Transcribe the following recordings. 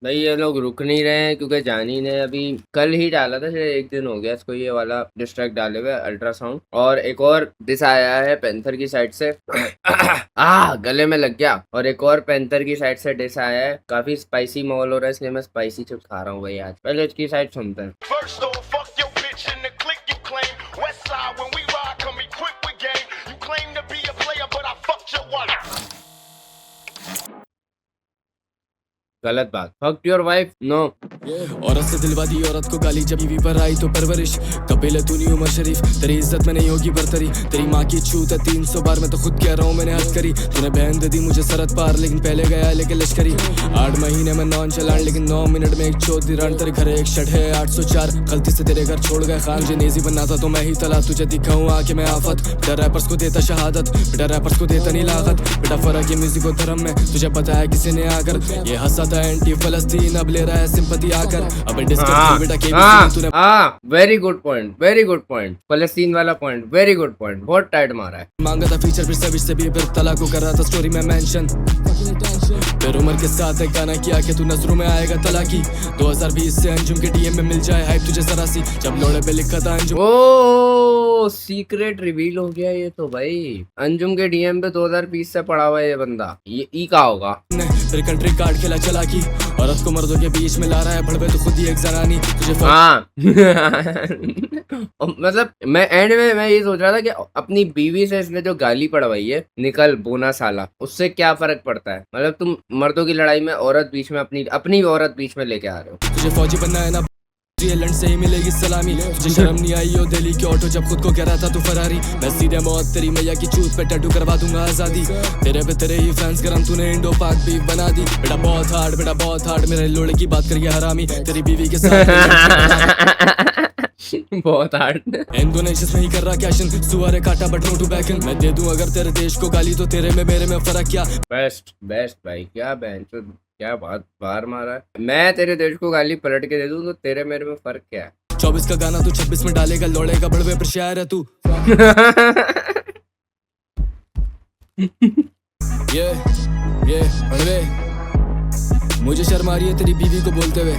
भाई ये लोग रुक नहीं रहे हैं क्योंकि जानी ने अभी कल ही डाला था, शायद एक दिन हो गया इसको ये वाला डिस्ट्रैक्ट डाले हुए अल्ट्रासाउंड। और एक और डिस आया है पैंथर की साइड से गले में लग गया। और एक और पैंथर की साइड से डिस आया है, काफी स्पाइसी माहौल हो रहा है इसलिए मैं स्पाइसी चिप्स खा रहा हूँ भाई आज। पहले इसकी साइड सुनते हैं। गलत बात। Fuck your wife no. औरत से दिलवा दी औरत को गाली, जब बीवी पर आई तो परवरिश। कपिल तू नहीं उमर शरीफ, तेरी इज्जत में नहीं होगी बरतरी। तेरी माँ की छूत है 300 बार, मैं तो खुद कह रहा हूँ मैंने हद करी। तूने बहन दे दी मुझे सरहद पार, लेकिन पहले गया लेके लश्करी। 8 महीने में नॉन चलान, लेकिन 9 मिनट में एक चौथी रन। तेरे घर एक शट है 804, गलती से तेरे घर छोड़ गए खान। जनेजी बनना था तो मैं ही तला, तुझे दिखाऊं आके मैं आफत। बेटा रैपर्स को देता शहादत, बेटा रैपर्स को देता नहीं लागत। बेटा फर्क है म्यूजिक और धर्म में, तुझे पता है किसी ने आकर। ये हंसा था एंटी फलस्तीन, अब ले रहा है सिंपैथी आकर। अब very good point, very good point. फलस्तीन वाला पॉइंट, वेरी गुड पॉइंट। बहुत टाइट मारा है। मांगा था फीचर फिर से भी, फिर तला को कर रहा था स्टोरी में मेंशन। फिर उमर के साथ एक गाना किया कि तू नजरों में आएगा तलाकी। 2020 से अंजुम के डीएम में मिल जाए हाइप तुझे जरा सी, जब लोड़े पे लिखा था अंजुम। ओ सीक्रेट रिवील हो गया ये तो भाई। अंजुम के डीएम पे 2020 से पड़ा हुआ है ये बंदा। ये ई का होगा। फिर कंट्री कार्ड खेला चला की, औरत को मर्दों के बीच में ला रहा है भड़वे, तो खुद ही एक जनानी तुझे। हाँ मतलब मैं एंड में मैं ये सोच रहा था कि अपनी बीवी से इसने जो गाली पड़वाई है, निकल बोना साला, उससे क्या फर्क पड़ता है। मतलब तुम मर्दों की लड़ाई में औरत बीच में अपनी औरत बीच में लेके आ रहे हो। तुझे फौजी बनना है ना, लंड से ही मिलेगी सलामी। तुझे शर्म नहीं आई हो दिल्ली के ऑटो जब खुद को कह रहा था तू फरारी। मैं सीधे मौत तेरी मैया की चूत पे टैटू करवा दूंगा आजादी। तेरे पे तेरे ही फैंस गरम, तूने इंडो पाक बीफ बना दी। बेटा बहुत हार्ड, बेटा बहुत हार्ड। मेरे लोड़े की बात करिए हरामी, तेरी बीवी के साथ बहुत हार्ड। इंडोनेशिया में ही कर रहा कैशन, सुअर काटा बट नो टू बैकन। मैं दे दूं अगर तेरे देश को गाली, तो तेरे में मेरे में फर्क क्या। बेस्ट बेस्ट भाई, क्या बेंच, क्या बात बाहर मारा है। मैं तेरे देश को गाली पलट के दे दूं तो तेरे मेरे में फर्क क्या है। 24 का गाना तू 26 में डालेगा, लौड़ेगा बड़वे पर शायर है तू। ये बड़वे, मुझे शर्म आ रही है तेरी बीवी को बोलते हुए।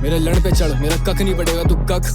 मेरे लंड पे चढ़, मेरा कख नहीं पड़ेगा तू कख।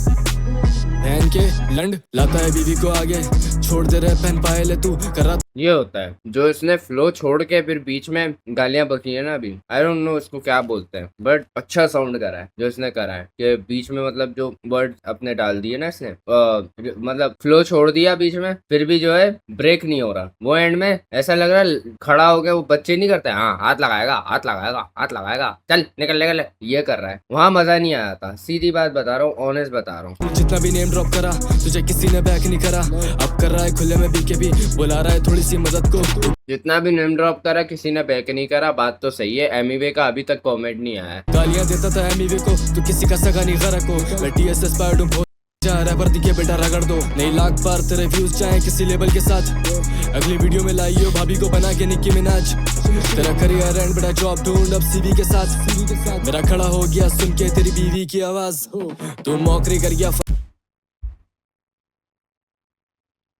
बहन के लंड लाता है बीवी को आगे, छोड़ दे रहे पहन पाए ले तू कर रहा। ये होता है जो इसने फ्लो छोड़ के फिर बीच में गालियां बकी है ना अभी। आई डोंट नो इसको क्या बोलते हैं, बट अच्छा साउंड करा है जो इसने करा है कि बीच में मतलब जो वर्ड अपने डाल दिए ना इसने, मतलब फ्लो छोड़ दिया बीच में, फिर भी जो है ब्रेक नहीं हो रहा। वो एंड में ऐसा लग रहा है खड़ा हो गया, वो बच्चे नहीं करते हाँ हाथ लगाएगा हाथ लगाएगा हाथ लगाएगा, चल निकल निकल, ये कर रहा है। वहाँ मजा नहीं आया था, सीधी बात बता रहा हूँ, ऑनेस्ट बता रहा हूँ। जितना भी नेम ड्रॉप करा तुझे किसी ने बैक नहीं करा, अब कर रहा है खुले में बीकेबी, बुला रहा है थोड़ी सी मदद को। जितना भी नेम ड्रॉप करा किसी ने बैक नहीं करा, बात तो सही है। एमीवे का अभी तक कमेंट नहीं आया। गालियां देता था एमीवे को, तू किसी का सगा नहीं गरा को। मैं टीएसएस पार्ट हूं, रैपर दिखे बेटा रगड़ दो। नहीं लाख बार तेरे व्यूज चाहे किसी लेवल के साथ। अगली वीडियो में लाइयो भाभी को बना के निक्की मिनाज। तेरा करियर एंड बेटा जॉब ढूंढ अब सीवी के साथ। मेरा खड़ा हो गया सुन के तेरी बीवी की आवाज, तू मौकरी कर गया।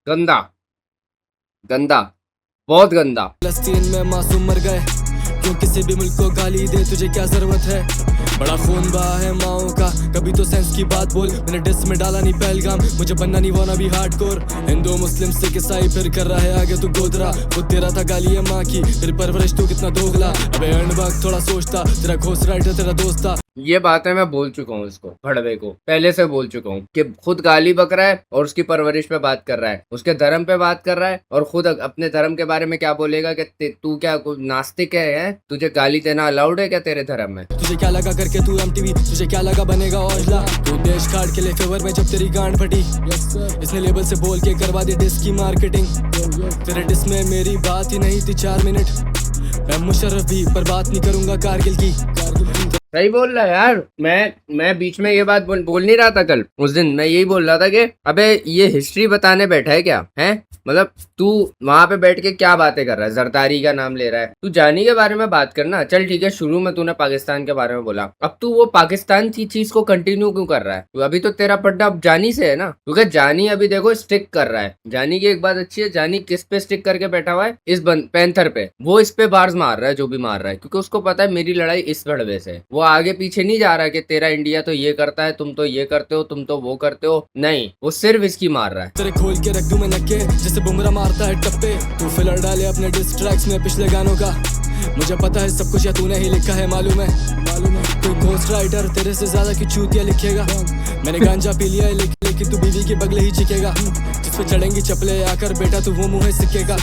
गंदा गंदा, बहुत गंदा। फलस्तीन में मासूम मर गए, क्यों किसी भी मुल्क को गाली दे, तुझे क्या जरूरत है। बड़ा खून बहा है माओ का, कभी तो सेंस की बात बोल। मैंने डिस में डाला नहीं पहलगाम, मुझे बनना नहीं वाना भी हार्डकोर। हिंदू मुस्लिम सिख ईसाई फिर कर रहा है आगे तू गोदरा। खुद तेरा था गाली है माँ की, फिर परवरिश तू कितना दोगला। अबे अनबक थोड़ा सोचता, तेरा घोष राइट है तेरा दोस्त था। ये बातें मैं बोल चुका हूँ इसको, भड़वे को पहले से बोल चुका हूँ कि खुद गाली बक रहा है और उसकी परवरिश पे बात कर रहा है, उसके धर्म पे बात कर रहा है, और खुद अपने धर्म के बारे में क्या बोलेगा कि तू क्या नास्तिक है, तुझे गाली देना अलाउड है क्या तेरे धर्म में। तुझे क्या लगा करके तू एमटीवी, तुझे क्या लगा बनेगा औजला। तू देश खाड़ के लिए फेवर में जब तेरी गांड फटी, इसने लेबल से बोल के करवा दी डिस की मार्केटिंग। तेरे डिस में मेरी बात ही नहीं थी 4 मिनट। मैं मुशर्रफ भी पर बात नहीं करूंगा कारगिल की। सही बोल रहा है यार। मैं बीच में ये बात बोल नहीं रहा था कल, उस दिन मैं यही बोल रहा था कि अबे ये हिस्ट्री बताने बैठा है क्या है, मतलब तू वहां पे बैठ के क्या बातें कर रहा है, जरदारी का नाम ले रहा है। तू जानी के बारे में बात करना। चल ठीक है, शुरू में तूने पाकिस्तान के बारे में बोला, अब तू वो पाकिस्तान की चीज को कंटिन्यू क्यों कर रहा है? तो अभी तो तेरा पड्डा अब जानी से है ना, क्योंकि जानी अभी देखो स्टिक कर रहा है। जानी की एक बात अच्छी है, जानी किस पे स्टिक करके बैठा हुआ है? इस पैंथर पे। वो इस पे बार्स मार रहा है जो भी मार रहा है, क्योंकि उसको पता है मेरी लड़ाई इस लड़वे से। वो आगे पीछे नहीं जा रहा है कि तेरा इंडिया तो ये करता है, तुम तो ये करते हो, तुम तो वो करते हो, नहीं, वो सिर्फ इसकी मार रहा है। तेरे खोल के रख दूं मैं नक्के जैसे बुमरा मारता है टप्पे, तू फिलर डाले अपने डिस ट्रैक्स में पिछले गानों का। मुझे पता है सब कुछ या तूने ही लिखा है, मालूम है कोई घोस्ट राइटर तेरे से ज्यादा की चूतिया लिखेगा। मैंने गांजा पी लिया है लेकिन तू बीवी के बगले ही चिकेगा, जिस पे चढ़ेंगी चपले आकर बेटा तू वो मुंह सिकेगा।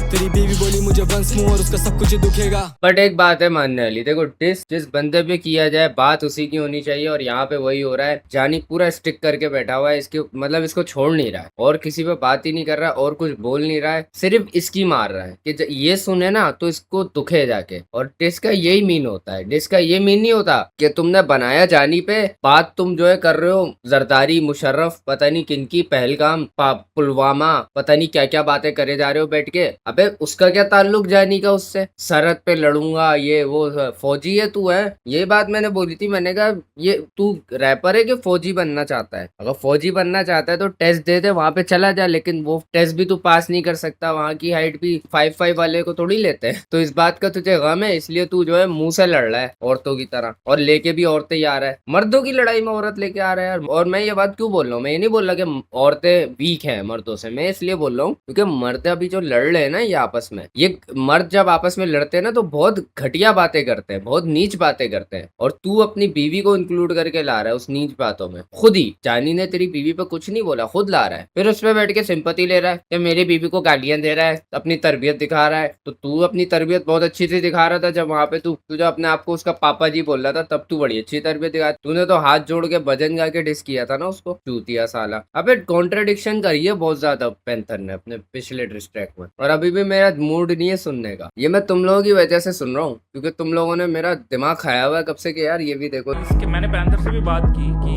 तेरी बीवी बोली मुझे वंस मुंह और उसका सब कुछ ही दुखेगा। बट एक बात है मानने वाली, देखो जिस बंदे पे किया जाए बात उसी की होनी चाहिए, और यहाँ पे वही हो रहा है। जानी पूरा स्टिक करके बैठा हुआ है, इसके मतलब इसको छोड़ नहीं रहा है, और किसी पे बात ही नहीं कर रहा, और कुछ बोल नहीं रहा है, सिर्फ इसकी मार रहा है कि ये सुने ना तो इसको दुखे जाके। और डिस का यही मीन होता है, डिस का ये मीन नहीं होता कि तुमने बनाया जानी पे, बात तुम जो है कर रहे हो जरदारी, मुशर्रफ, पता नहीं किनकी, पहलगाम, पुलवामा, पता नहीं क्या क्या बातें करे जा रहे हो बैठ के। अबे उसका क्या ताल्लुक जानी का उससे? सरहद पे लड़ूंगा ये वो, फौजी है तू है, ये बात मैंने बोली थी। मैंने कहा ये तू रैपर है कि फौजी बनना चाहता है? अगर फौजी बनना चाहता है तो टेस्ट दे दे, वहां पे चला जा, लेकिन वो टेस्ट भी तू पास नहीं कर सकता, वहां की हाइट भी 5'5" वाले को थोड़ी लेते हैं। तो इस बात का तुझे गम है, इसलिए तू जो है मुंह से लड़ रहा है औरतों की तरह, और लेके भी औरतें ही आ रहा है। मर्दों की लड़ाई में औरत लेके आ रहा है यार। और मैं ये बात क्यों बोल रहा हूँ, मैं ये नहीं बोल रहा कि औरतें वीक हैं मर्दों से, मैं इसलिए बोल रहा हूँ क्योंकि मर्द अभी जो लड़ रहे हैं ना ये आपस में, ये मर्द जब आपस में लड़ते हैं ना तो बहुत घटिया बातें करते हैं, बहुत नीच बातें करते हैं, और तू अपनी बीवी को इंक्लूड करके ला रहा है उस नीच बातों में। खुद ही जानी ने तेरी बीवी पे कुछ नहीं बोला, खुद ला रहा है, फिर उस पर बैठ के सिंपैथी ले रहा है कि मेरी बीवी को गालियां दे रहा है, अपनी तरबियत दिखा रहा है। तो तू अपनी तरबियत बहुत अच्छी से दिखा रहा था जब वहां पे तू जो अपने आप को उसका पापा जी बोल रहा था, तब तू बड़ी अच्छी तरबियत दिखा। तूने तो हाथ जोड़ के भजन गा के डिस किया था ना उसको, चूतिया साला। अबे कॉन्ट्रडिक्शन करी है बहुत ज्यादा पैंथर ने अपने पिछले डिस ट्रैक में, और अभी भी मेरा मूड नहीं है सुनने का। ये मैं तुम लोगों की वजह से सुन रहा हूँ, क्योंकि तुम लोगों ने मेरा दिमाग खाया हुआ है कब से कि यार ये भी देखो। मैंने पैंथर से भी बात की कि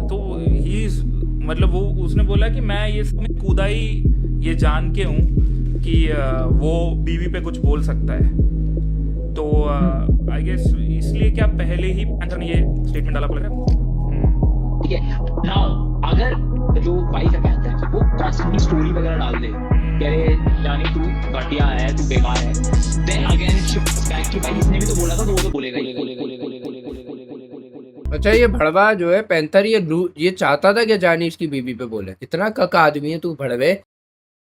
तो ही मतलब वो उसने बोला कि मैं ये कूदा ही ये जान के हूँ कि वो बीवी पे कुछ बोल सकता है। तो आई गेस इसलिए क्या पहले ही पैंथर ने ये स्टेटमेंट डाला बोला। ठीक है, नाउ अगर जो वाइफ है पैंथर की वो कॉन्स्टेंटली स्टोरी वगैरह डाल दे कह रहे जानी तू घटिया है, तू बेकार है, then again it shifts back to भाई इसने भी तो बोला था तो वो तो बोलेगा ही। अच्छा ये भड़वा जो है पैंथर, ये चाहता था कि जानी इसकी बीवी पे बोले? कितना कक आदमी है तू भड़वे,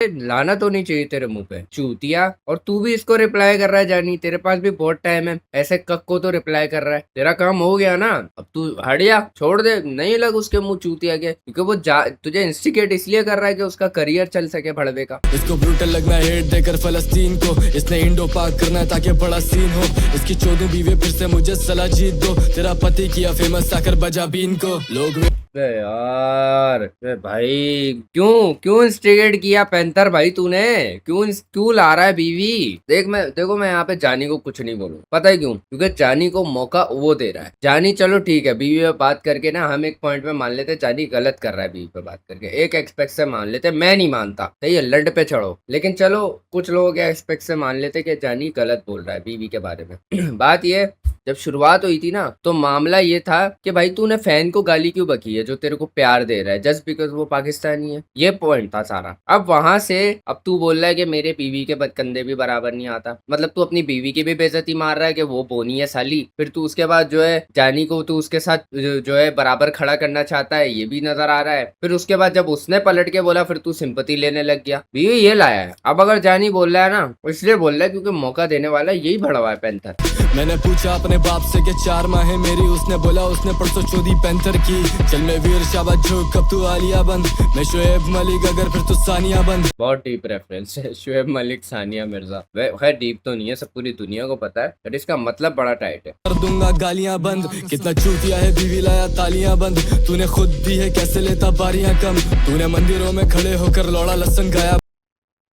लाना तो नहीं चाहिए तेरे मुंह पे चूतिया। और तू भी इसको रिप्लाई कर रहा है जानी, तेरे पास भी बहुत टाइम है, ऐसे कक को तो रिप्लाई कर रहा है, तेरा काम हो गया ना, अब तू हटिया छोड़ दे, नहीं लग उसके मुंह चूतिया के, क्योंकि वो तुझे इंस्टिगेट इसलिए कर रहा है कि उसका करियर चल सके भड़वे का। इसको ब्रूटल लगना है हेट देकर फलस्तीन को, इसने इंडो पाक करना है ताकि बड़ा सीन हो, इसकी 14 बीवी फिर से मुझे सलाह जीत दो, तेरा पति किया फेमस आकर बजा बीन को। लोग यार भाई क्यों इंस्टिगेट किया पैंथर भाई तूने, क्यों ला रहा है बीवी? देखो मैं यहाँ पे जानी को कुछ नहीं बोलूँ, पता है क्यों? क्योंकि जानी को मौका वो दे रहा है। जानी चलो ठीक है बीवी पे बात करके ना, हम एक पॉइंट पे मान लेते जानी गलत कर रहा है बीवी पे बात करके, एक एक्सपेक्ट से मान लेते, मैं नहीं मानता सही है, लड पे चढ़ो, लेकिन चलो कुछ लोग एक्सपेक्ट से मान लेते कि जानी गलत बोल रहा है बीवी के बारे में। बात ये, जब शुरुआत हुई थी ना तो मामला ये था कि भाई तूने फैन को गाली क्यों बकी है जो तेरे को प्यार दे रहा है जस्ट बिकॉज वो पाकिस्तानी है, ये पॉइंट था सारा। अब वहां से अब तू बोल रहा है कि मेरे बीवी के कंधे भी बराबर नहीं आता, मतलब तू अपनी बीवी की भी बेइज्जती मार रहा है कि वो बोनी है साली, फिर तू उसके बाद जो है जानी को तू उसके साथ जो है बराबर खड़ा करना चाहता है, ये भी नजर आ रहा है। फिर उसके बाद जब उसने पलट के बोला फिर तू सिंपैथी लेने लग गया, बीवी ये लाया है। अब अगर जानी बोल रहा है ना इसलिए बोल रहा है क्योंकि मौका देने वाला यही भड़वा है पैंथर। मैंने पूछा अपने बाप से कि 4 माह है मेरी, उसने बोला उसने परसों चोदी पैंथर की, चल मैं वीर शाबाश झोंक कब तू आलिया बंद, मैं शुएब मलिक अगर फिर तू सानिया बंद। बहुत डीप रेफरेंस है, शुएब मलिक सानिया मिर्जा, खैर डीप तो नहीं है, सब पूरी दुनिया को पता है, बट इसका मतलब बड़ा टाइट है। कर दूंगा गालियां बंद, कितना चूतिया है बीवी लाया तालियां बंद, तूने खुद दी है कैसे लेता बारियां कम, तूने मंदिरों में खड़े होकर लौड़ा लसन गाया।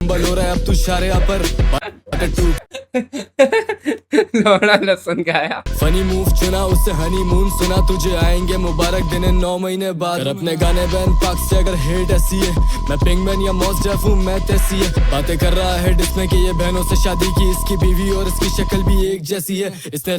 बल हो रहा है अब तू शारे पर लोड़ा लहसुन खाया। फनी मूव चुना उससे हनीमून सुना, तुझे आएंगे मुबारक दिन 9 महीने बाद। अपने गाने बैन पाक से अगर हेट ऐसी है, मैं पिंगमैन या मॉस डेफ हूँ मैं तैसी है। बातें कर रहा है जिसने कि ये बहनों से शादी की, इसकी बीवी और इसकी शक्ल भी एक जैसी है। इसने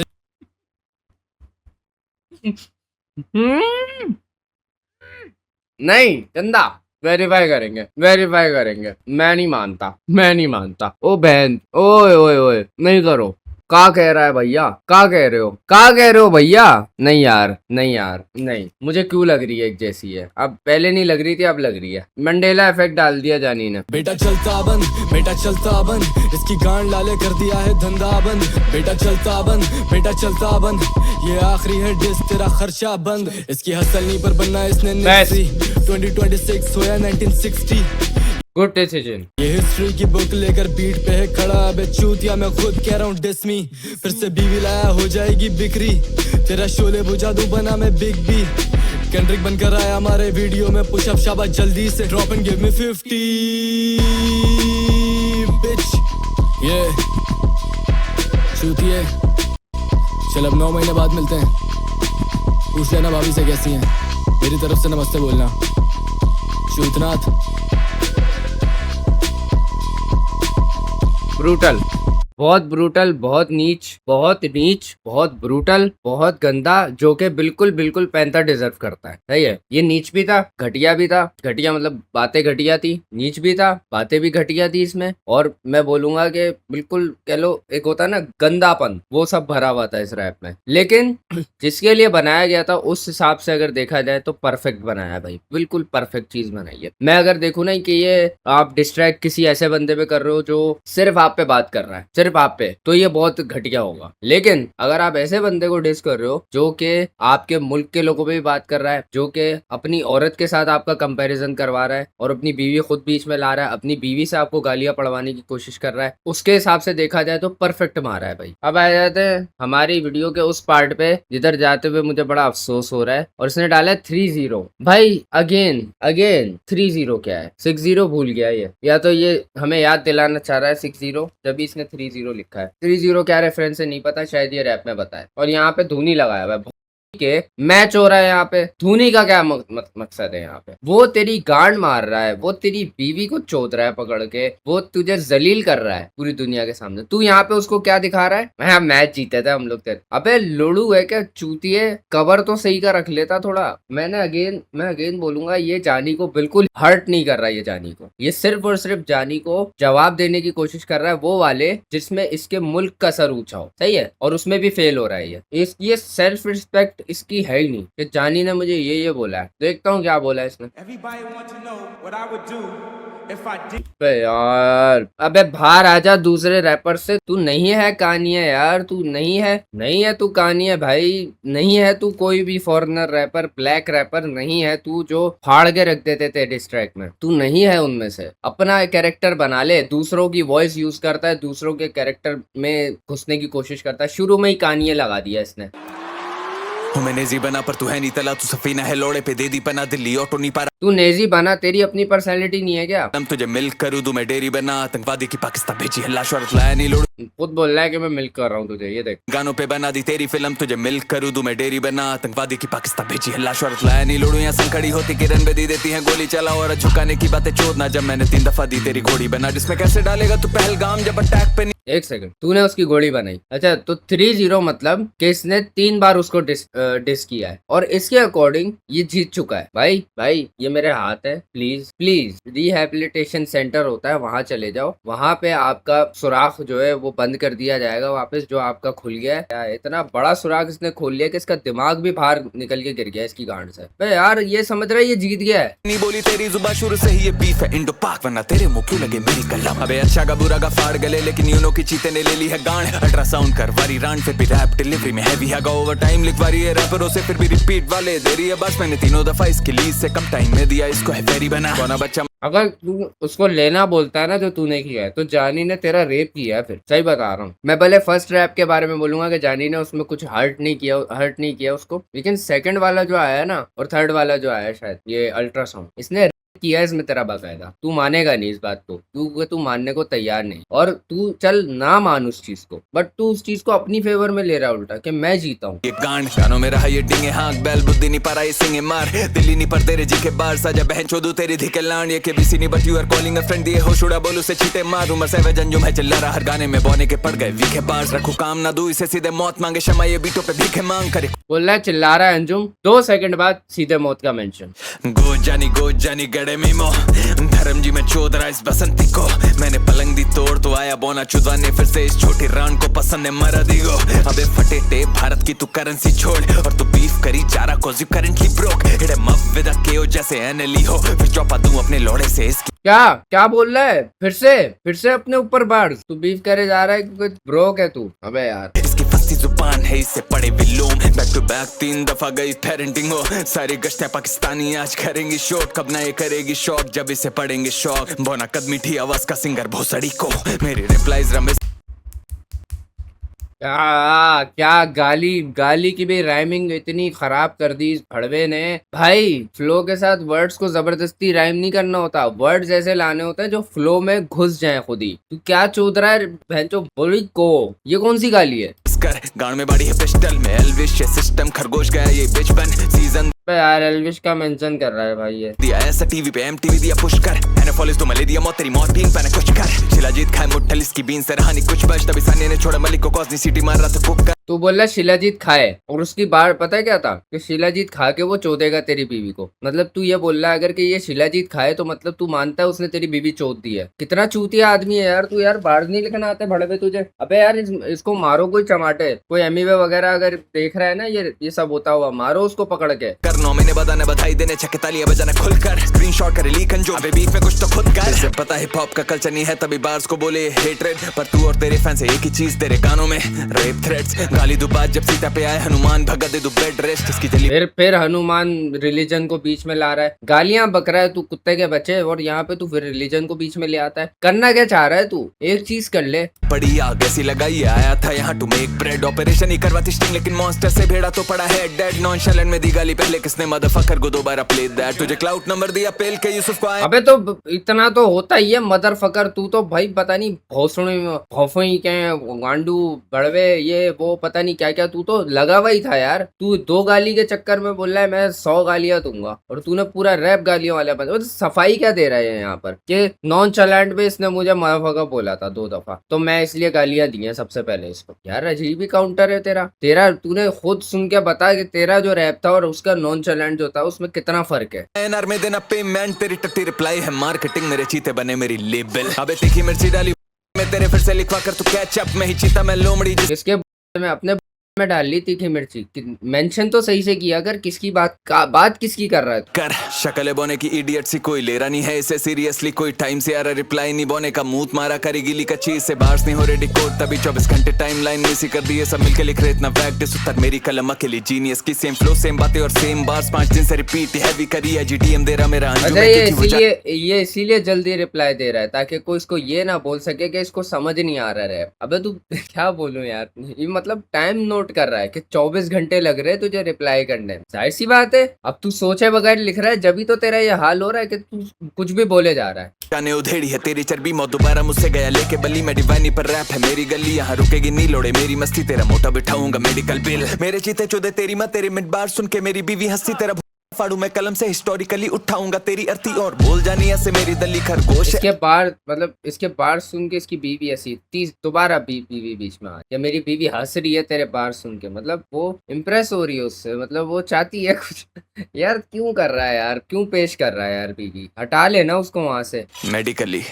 नहीं गंदा, वेरीफाई करेंगे, वेरीफाई करेंगे। मैं नहीं मानता, मैं नहीं मानता। ओ बहन, ओए ओए ओए, नहीं करो। का कह रहा है भैया, का कह रहे हो, का कह रहे हो भैया? नहीं यार, नहीं यार, नहीं। मुझे क्यों लग रही है एक जैसी है? अब पहले नहीं लग रही थी, अब लग रही है। मंडेला इफेक्ट डाल दिया जानी ने। बेटा चलता बंद, बेटा चलता बंद, इसकी गांड लाले कर दिया है धंधा बंद। बेटा चलता बंद, बेटा चलता बंद, ये आखिरी है डिस तेरा खर्चा बंद। इसकी हसल नहीं पर बनना इसने नेक्सी। 2026 होया 1960। Good decision. ये हिस्ट्री की बुक लेकर बीट पे है खड़ा, अबे चूतिया मैं खुद कह रहा हूँ डिस मी। फिर से बीवी लाया हो जाएगी बिक्री, तेरा शोले बुझा दूं बना मैं बिग बी। केंड्रिक बनकर आया हमारे वीडियो में, पुशअप शाबाश जल्दी से ड्रॉप एंड गिव मी 50 बिच। ये चूतिए चल अब 9 महीने बाद मिलते हैं, पूछ लेना भाभी से कैसी हैं, मेरी तरफ से नमस्ते बोलना। चूतनाथ ब्रूटल, बहुत ब्रूटल, बहुत नीच, बहुत नीच, बहुत ब्रूटल, बहुत गंदा, जो कि बिल्कुल बिल्कुल पैंता डिजर्व करता है। सही है, ये नीच भी था, घटिया भी था। घटिया मतलब बातें घटिया थी, नीच भी था, बातें भी घटिया थी इसमें। और मैं बोलूंगा कि बिल्कुल कह लो एक होता है ना गंदापन, वो सब भरा हुआ था इस रैप में। लेकिन जिसके लिए बनाया गया था उस हिसाब से अगर देखा जाए तो परफेक्ट बनाया है भाई, बिल्कुल परफेक्ट चीज बनाई है। मैं अगर देखूं ना कि ये आप डिस्ट्रैक्ट किसी ऐसे बंदे पे कर रहे हो जो सिर्फ आप पे बात कर रहा है, सिर्फ आप पे, तो ये बहुत घटिया होगा। लेकिन अगर आप ऐसे बंदे को डिस कर रहे हो जो कि आपके मुल्क के लोगों पे भी बात कर रहा है, जो कि अपनी औरत के साथ आपका कंपैरिजन करवा रहा है और अपनी बीवी खुद बीच में ला रहा है, अपनी बीवी से आपको गालियां पड़वाने की कोशिश कर रहा है, उसके हिसाब से देखा जाए तो परफेक्ट मारा है भाई। अब आ जाते हैं हमारी वीडियो के उस पार्ट पे जिधर जाते हुए मुझे बड़ा अफसोस हो रहा है, और इसने डाला है 30। भाई अगेन अगेन 30 क्या है? 60 भूल गया ये, या तो ये हमें याद दिलाना चाह रहा है 60, जब इसने 30 लिखा है। 30 क्या रेफरेंस है नहीं पता, शायद ये रैप में बताए। और यहाँ पे धुनी लगाया हुआ है के मैच हो रहा है। यहाँ पे धोनी का क्या मकसद है? यहाँ पे वो तेरी गांड मार रहा है, वो तेरी बीवी को चोद रहा है पकड़ के, वो तुझे जलील कर रहा है पूरी दुनिया के सामने। तू यहाँ पे उसको क्या दिखा रहा है? मैं मैच जीते थे हम लोग तेरे। अबे लोड़ू है क्या चूतिए, कवर तो सही का रख लेता थोड़ा। मैं अगेन बोलूंगा, ये जानी को बिल्कुल हर्ट नहीं कर रहा है। ये जानी को, ये सिर्फ और सिर्फ जानी को जवाब देने की कोशिश कर रहा है, वो वाले जिसमें इसके मुल्क का सर ऊंचा हो। सही है, और उसमें भी फेल हो रहा है। ये सेल्फ रिस्पेक्ट इसकी है ही नहीं कि जानी ने मुझे ये बोला है। देखता हूँ क्या बोला है इसने। अबे यार, अबे बाहर आजा दूसरे रैपर से। तू नहीं है कहानी है यार, तू नहीं है तू कहानी है भाई, नहीं है तू कोई भी फॉरेनर रैपर, ब्लैक रैपर नहीं है तू जो फाड़ के रख देते थे डिस्ट्रैक्ट में। तू नहीं है उनमें से। अपना कैरेक्टर बना ले। दूसरों की वॉइस यूज करता है, दूसरों के कैरेक्टर में घुसने की कोशिश करता है। शुरू में ही कहानियां लगा दिया इसने। हूँ मैं नेजी बना पर तू है नहीं तला, तू सफीना है लोड़े पे दे दी पना, दिल्ली ऑटो नहीं पारा। तू नेजी बना, तेरी अपनी पर्सनैलिटी नहीं है क्या? हम तुझे मिल्क करूँ दूं मैं डेयरी बना, आतंकवादी की पाकिस्तान भेजी है लाश, औरत लाया नहीं लोड़। खुद बोल रहा है कि मैं मिल्क कर रहा हूँ तुझे, ये देख। गानों पे बना दी तेरी फिल्म, तुझे मिल्क करूँ दूं मैं डेयरी बना, आतंकवादी की पाकिस्तान भेजी है लाश, औरत लाया नहीं लोड़ू। यहाँ संखड़ी होती किरण पे दी देती है गोली, चला और झुकाने की बातें चोदना, जब मैंने 3 दफा दी तेरी घोड़ी बना, जिसमें कैसे डालेगा तू पहलगाम जब अटैक पे। एक सेकंड, तूने उसकी गोली बनाई, अच्छा तो 30 मतलब कि इसने 3 बार उसको डिस किया है, और इसके अकॉर्डिंग ये जीत चुका है। भाई ये मेरे हाथ है, प्लीज रिहेबिलिटेशन सेंटर होता है, वहां चले जाओ, वहां पे आपका सुराख जो है वो बंद कर दिया जाएगा वापस, जो आपका खुल गया है। क्या इतना बड़ा सुराख इसने खोल लिया कि इसका दिमाग भी बाहर निकल के गिर गया इसकी गांड से। भाई यार ये समझ रहा है ये जीत गया है। नहीं बोली तेरी जुबान शुरू से ही ये बीफ है, इंडो पाक वरना तेरे मुंह क्यों लगे मेरी कलम। अबे अच्छा का बुरा का फाड़ गले, लेकिन यूनो की चीते ने ले ली है गांड। अल्ट्रासाउंड कर वारी रांड, फिर भी रैप डिलीवरी में हैवी है, ओवर टाइम लिखवारी है रैपरों से, फिर भी रिपीट वाले दे रही है बस। मैंने 3 दफा इसकी लीज से कम टाइम में दिया, इसको है वेरी बना कौन बच्चा। अगर तू उसको लेना बोलता है ना जो तूने किया है, तो जानी ने तेरा रेप किया है। फिर सही बता रहा हूँ मैं, भले फर्स्ट रैप के बारे में बोलूंगा कि जानी ने उसमें कुछ हर्ट नहीं किया उसको, लेकिन सेकंड वाला जो आया है ना, और थर्ड वाला जो आया है शायद, ये अल्ट्रासाउंड, इसने किया इसमें तेरा बाकायदा, तू मानेगा नहीं इस बात को, तू मानने को तैयार नहीं, और तू चल ना मान उस चीज को, बट तू उस चीज को अपनी फेवर में ले रहा है उल्टा कि मैं जीता हूँ। ये गांड गानों में रहा ये डिंगे हाँक बैल बुद्धि नहीं पर आई सिंगे मार दिल्ली नहीं पर तेरे जी के बार सजा बहन चोदू तेरी धिके लान ये के बीसी नहीं but you are calling a friend दिए हो शुड़ा बोलू से चीते मार उमर से वे जंजुम है चिल्ला रहा हर गाने में बोने के पड़ गए वीके पास रखू काम ना दू इसे सीधे मौत मांगे क्षमा ये बीटों पे भीखे मांग करे बोल रहा है चिल्ला रहा है अंजुम, 2 सेकंड बाद सीधे मौत का मेंशन। गो जानी गड़े मीमो धर्म जी में चोद रहा इस बसंती को मैंने पलंग दी तोड़ तो आया बोना चुदवाने फिर से इस छोटी रान को पसंद है मरा दीगो अबे फटे टेप भारत की तू करेंसी छोड़ और तू बीफ करी चारा कॉज यू करंटली ब्रोक हिडे मव विद अ केओ जैसे एनएलई हो फिर चौपा दूं अपने लोड़े से इसकी क्या बोल रहा है? फिर से अपने ऊपर बाढ़, तू बीफ करे जा रहा है क्योंकि ब्रोक है तू। अबे यार इसकी फंसी जुबान है इससे पड़े विलोम बैक टू बैक 3 दफा गई पेरेंटिंग हो सारी गश्तें पाकिस्तानी आज करेंगी शॉट कब ना ये करेगी शॉट जब इसे पड़ेंगे शॉक बोना कद मीठी आवाज का सिंगर भोसड़ी को मेरी रिप्लाईज रमेश क्या गाली की भी राइमिंग इतनी खराब कर दी इस भड़वे ने। भाई फ्लो के साथ वर्ड्स को जबरदस्ती राइम नहीं करना होता, वर्ड्स ऐसे लाने होते हैं जो फ्लो में घुस जाए खुद ही। तू क्या चोद रहा है भैंचो बोली को, ये कौन सी गाली है? गाड़ में बाड़ी है पिस्टल में एल्विश सिस्टम खरगोश गया ये बचपन सीजन यार एल्विश का मेंशन कर रहा है भाई ये। दिया ऐसा टीवी पे एमटीवी दिया पुश कर एनाफोलिस तो मले दिया मौत तेरी मौत पिंग पैने कुछ कर शिलाजीत खाए मुट्ठल इसकी बीन से रहा नहीं कुछ बच तभी सानिया ने छोड़ा मलिक को कॉस्नी सिटी मार रहा था कुक कर तू बोल रहा शिलाजीत खाए, और उसकी बात पता है क्या था कि शिलाजीत खा के वो चोदेगा तेरी बीवी को। मतलब तू ये बोल रहा है अगर कि ये शिलाजीत खाए तो मतलब तू मानता है उसने तेरी बीवी चोद दी है। कितना चूतिया आदमी है यार तू यार, बाढ़ नहीं लिखना आते भड़वे तुझे। अबे यार इसको मारो कोई चमाटे, कोई एमीवे वगैरह अगर देख रहा है ना ये सब होता हुआ, मारो उसको पकड़ के। कर 9 महीने बदाने बधाई देने छक्के तालियां बजाना खुलकर स्क्रीनशॉट करे लीकन जो अबे बीफ में कुछ तो खुद कर इसे पता हिप हॉप का कल्चर नहीं है तभी बार्स को बोले हेट्रेड पर तू और तेरे फैंस एक ही चीज तेरे कानों में रेप थ्रेट्स गाली दो बात जब सीता पे आए हनुमान भगा दे दो बेड रेस्ट इसकी जली फिर हनुमान रिलीजन को बीच में ला रहा है, गालियां बक रहा है तू कुत्ते के बच्चे, और यहाँ पे तू फिर रिलीजन को बीच में ले आता है। करना क्या चाह रहा है तू? एक चीज कर ले। बड़ी आग ऐसी लगाई आया था यहाँ टू मेक ब्रेड ऑपरेशन ही करवाती स्टिंग लेकिन मॉन्स्टर से भेड़ा तो पड़ा है डेड नॉनशैलेंट में दी गाली पहले किसने मदरफकर को दोबारा प्ले दैट तुझे क्लाउड नंबर दिया पेल के यूसुफ को आया। अबे तो इतना तो होता ही है मदरफकर, तू तो भाई पता नहीं भौसड़ी क्या गांडू बड़वे ये वो पता नहीं क्या क्या, तू तो लगा हुआ ही था यार। तू 2 गाली के चक्कर में बोल रहा है मैं 100 गालियां दूंगा, और तूने पूरा रैप गालियों वाला बना। तो सफाई क्या दे रहा है यहाँ पर कि नॉन चैलेंट पे इसने मुझे मदरफकर बोला था 2 दफा तो मैं इसलिए गालियां दी हैं सबसे पहले इसको। यार अजीब ही काउंटर है तेरा तूने खुद सुन के बता कि तेरा जो रैप था और उसका नॉन चैलेंट जो था उसमें कितना फर्क है। एनआर में देना पेमेंट तेरी टट्टी रिप्लाई है मार्केटिंग मेरे चीते बने मेरी लेबल अबे तीखी मिर्ची डाली मैं तेरे फिर से लिखवा कर तू कैचअप में ही चीता मैं लोमड़ी इसके में अपने में डाल ली तीखी मिर्ची, मेंशन तो सही से किया अगर किसकी बात किसकी कर रहा है कर शक्ल बोने की इडियट सी कोई ले रहा नहीं है इसे सीरियसली कोई टाइम से आ रहा रिप्लाई नहीं बोने का मूत मारा करी गिली का चीज से बार्स नहीं हो रहे डिकोड तभी 24 घंटे टाइमलाइन मिस कर दिए सब मिलके लिख रहे इतना प्रैक्टिस तक मेरी कलम अकेली जीनियस की सेम फ्लो सेम बातें और सेम बार्स 5 दिन से रिपीट हैवी करी है जीटीएम दे रहा मेरा अच्छा ये इसीलिए जल्दी रिप्लाई दे रहा है ताकि कोई इसको ये ना बोल सके कि इसको समझ नहीं आ रहा है। अबे तू क्या बोलूं यार, ये मतलब टाइम नोट कर रहा है कि 24 घंटे लग रहे हैं तुझे रिप्लाई करने में। जाहिर सी बात है अब तू सोचे बगैर लिख रहा है जब ही तो तेरा ये हाल हो रहा है कि तू कुछ भी बोले जा रहा है। जाने उधेड़ी है तेरी चर्बी मौत दोबारा मुझसे गया लेके बल्ली में डिवाइनी पर रैप है मेरी गली यहाँ रुकेगी नहीं लोड़े मेरी मस्ती तेरा मोटा बिठाऊंगा मेडिकल बिल मेरे चीते चौदे तेरी मत तेरी मिड बार सुन के मेरी बीवी हंसी तेरा फाड़ू मैं कलम से हिस्टोरिकली उठाऊंगा तेरी अर्थी और बोल जानी ऐसे मेरी दली खरगोश इसके बार सुन के इसकी बीवी ऐसी 30 दोबारा बीवी बीच में आ या मेरी बीवी हंस रही है तेरे बार सुन के, मतलब वो इम्प्रेस हो रही है उससे, मतलब वो चाहती है कुछ। यार क्यों कर रहा है यार, क्यों पेश कर रहा है यार, बीवी हटा लेना उसको वहां से। मेडिकली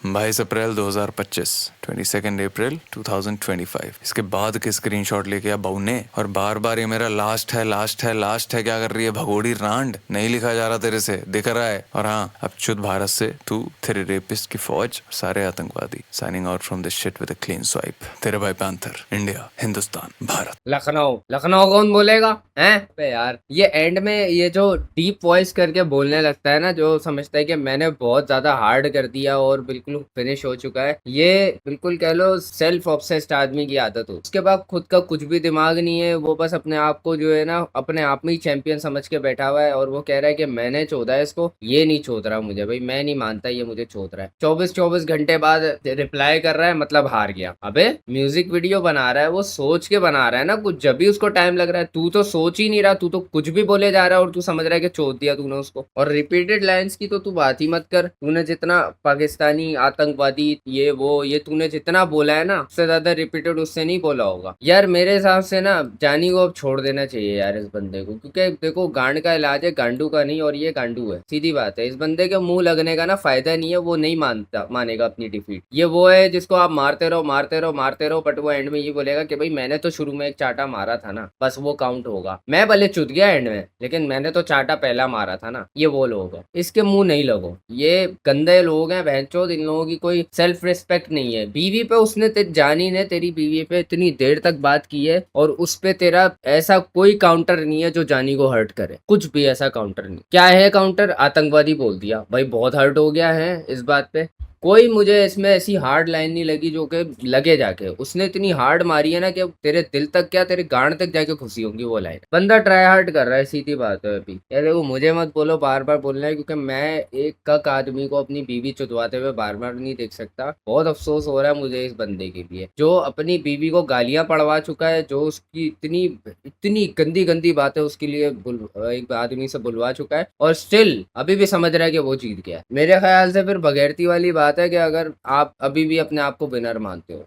22 अप्रैल 2025 22 अप्रैल 2025 इसके बाद के स्क्रीनशॉट लेके आ बहू ने और बार बार ये मेरा लास्ट है क्या कर रही है भगोड़ी रांड नहीं लिखा जा रहा तेरे से दिख रहा है। और हाँ अब शुद्ध भारत से तू तेरे रेपिस्ट की फौज सारे आतंकवादी signing out from this shit with a clean swipe तेरे भाई पैंथर इंडिया हिंदुस्तान भारत। लखनऊ कौन बोलेगा हैं यार। ये एंड में ये जो डीप वॉइस करके बोलने लगता है ना, जो समझता है कि मैंने बहुत ज्यादा हार्ड कर दिया और बिल्कुल फिनिश हो चुका है, ये बिल्कुल कह लो सेल्फ ऑब्सेस्ड आदमी की आदत हो। उसके बाद खुद का कुछ भी दिमाग नहीं है, वो बस अपने आप को जो है ना अपने आप में ही चैंपियन समझ के बैठा हुआ है और वो कह रहा है कि मैंने चोदा है इसको, ये नहीं चोद रहा मुझे भाई, मैं नहीं मानता ये मुझे चोद रहा है। 24 घंटे बाद रिप्लाई कर रहा है, मतलब हार गया। अबे म्यूजिक वीडियो बना रहा है, वो सोच के बना रहा है ना कुछ, जब भी उसको टाइम लग रहा है। तू तो सोच ही नहीं रहा, तू तो कुछ भी बोले जा रहा है और तू समझ रहा है कि चोद दिया तूने उसको। और रिपीटेड लाइंस की तो तू बात ही मत कर। तूने जितना पाकिस्तानी आतंकवादी ये वो ये तूने जितना बोला है ना, उससे ज्यादा रिपीटेड उससे नहीं बोला होगा यार। मेरे हिसाब से ना जानी को अब छोड़ देना चाहिए यार इस बंदे को, क्योंकि देखो गांड का इलाज है, गांडू का नहीं, और ये गांडू है, सीधी बात है। इस बंदे के मुंह लगने का ना फायदा नहीं है, वो नहीं मानेगा अपनी डिफीट। ये वो है जिसको आप मारते रहो मारते रहो मारते रहो, बट वो एंड में ये बोलेगा कि भाई मैंने तो शुरू में एक चाटा मारा था ना, बस वो काउंट होगा। मैं भले चुद गया एंड में, लेकिन मैंने तो चाटा पहला मारा था ना। ये वो लोग हैं, इसके मुंह नहीं लगो। ये गंदे लोग हैं बहनचोद, इन लोगों की कोई सेल्फ रिस्पेक्ट नहीं है। बीवी पे उसने जानी ने तेरी बीवी पे इतनी देर तक बात की है और उस पे तेरा ऐसा कोई काउंटर नहीं है जो जानी को हर्ट करे, कुछ भी ऐसा काउंटर नहीं। क्या है काउंटर? आतंकवादी बोल दिया भाई, बहुत हर्ट हो गया है इस बात पे। कोई मुझे इसमें ऐसी हार्ड लाइन नहीं लगी जो कि लगे जाके। उसने इतनी हार्ड मारी है ना कि तेरे दिल तक क्या तेरे गांड तक जाके खुशी होंगी वो लाइन। बंदा ट्राई हार्ड कर रहा है, सीधी बात है। अभी यार देखो, मुझे मत बोलो बार बार बोलना है, क्योंकि मैं एक कक आदमी को अपनी बीवी चुदवाते हुए बार बार नहीं देख सकता। बहुत अफसोस हो रहा है मुझे इस बंदे के लिए, जो अपनी बीवी को गालियां पड़वा चुका है, जो उसकी इतनी इतनी गंदी गंदी बातें उसके लिए एक आदमी से बुलवा चुका है, और स्टिल अभी भी समझ रहा है कि वो जीत गया। मेरे ख्याल से फिर बगैरती वाली बात है कि अगर आप अभी भी अपने आप को विनर मानते हो